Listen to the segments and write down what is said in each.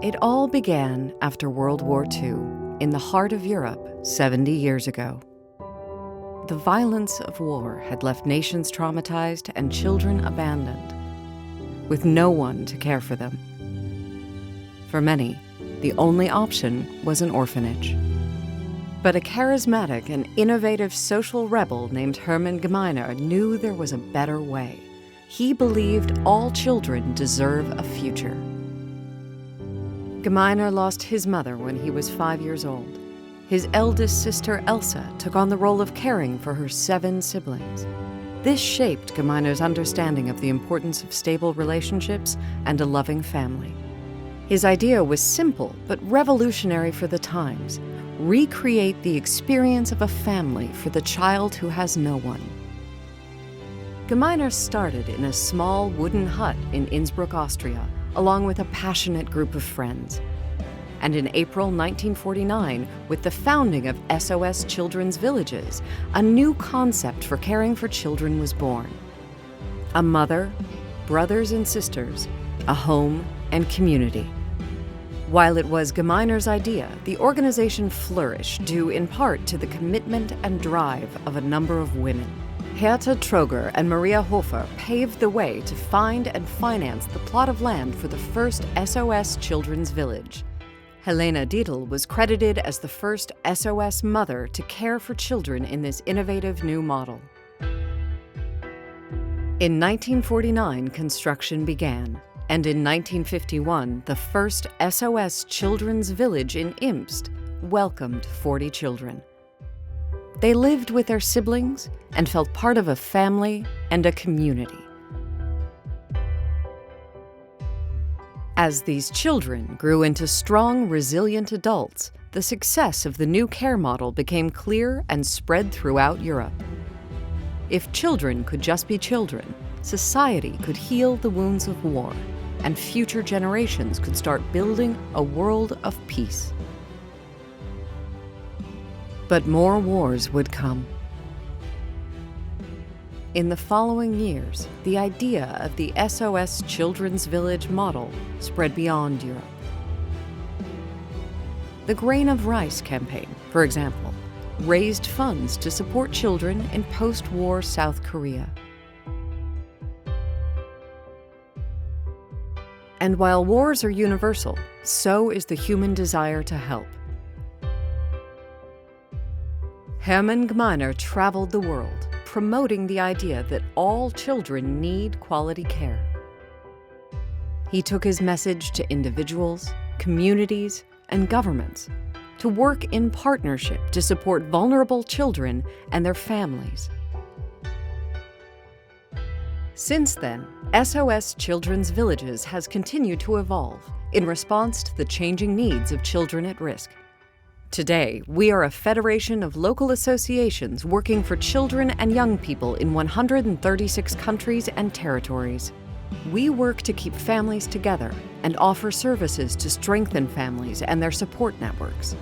It all began after World War II, in the heart of Europe 70 years ago. The violence of war had left nations traumatized and children abandoned, with no one to care for them. For many, the only option was an orphanage. But a charismatic and innovative social rebel named Hermann Gmeiner knew there was a better way. He believed all children deserve a future. Gmeiner lost his mother when he was 5 years old. His eldest sister, Elsa, took on the role of caring for her 7 siblings. This shaped Gmeiner's understanding of the importance of stable relationships and a loving family. His idea was simple but revolutionary for the times: recreate the experience of a family for the child who has no one. Gmeiner started in a small wooden hut in Innsbruck, Austria, along with a passionate group of friends. And in April 1949, with the founding of SOS Children's Villages, a new concept for caring for children was born. A mother, brothers and sisters, a home, and community. While it was Gmeiner's idea, the organization flourished due in part to the commitment and drive of a number of women. Herta Troger and Maria Hofer paved the way to find and finance the plot of land for the first SOS Children's Village. Helena Dietl was credited as the first SOS mother to care for children in this innovative new model. In 1949, construction began, and in 1951, the first SOS Children's Village in Imst welcomed 40 children. They lived with their siblings and felt part of a family and a community. As these children grew into strong, resilient adults, the success of the new care model became clear and spread throughout Europe. If children could just be children, society could heal the wounds of war, and future generations could start building a world of peace. But more wars would come. In the following years, the idea of the SOS Children's Village model spread beyond Europe. The Grain of Rice campaign, for example, raised funds to support children in post-war South Korea. And while wars are universal, so is the human desire to help. Hermann Gmeiner traveled the world, promoting the idea that all children need quality care. He took his message to individuals, communities, and governments to work in partnership to support vulnerable children and their families. Since then, SOS Children's Villages has continued to evolve in response to the changing needs of children at risk. Today, we are a federation of local associations working for children and young people in 136 countries and territories. We work to keep families together and offer services to strengthen families and their support networks.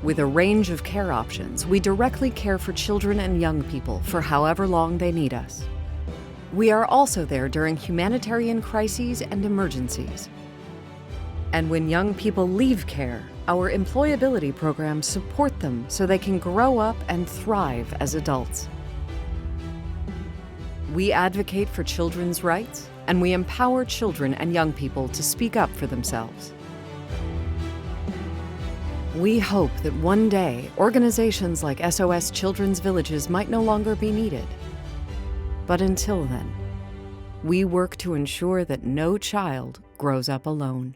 With a range of care options, we directly care for children and young people for however long they need us. We are also there during humanitarian crises and emergencies. And when young people leave care, our employability programs support them so they can grow up and thrive as adults. We advocate for children's rights, and we empower children and young people to speak up for themselves. We hope that one day, organizations like SOS Children's Villages might no longer be needed. But until then, we work to ensure that no child grows up alone.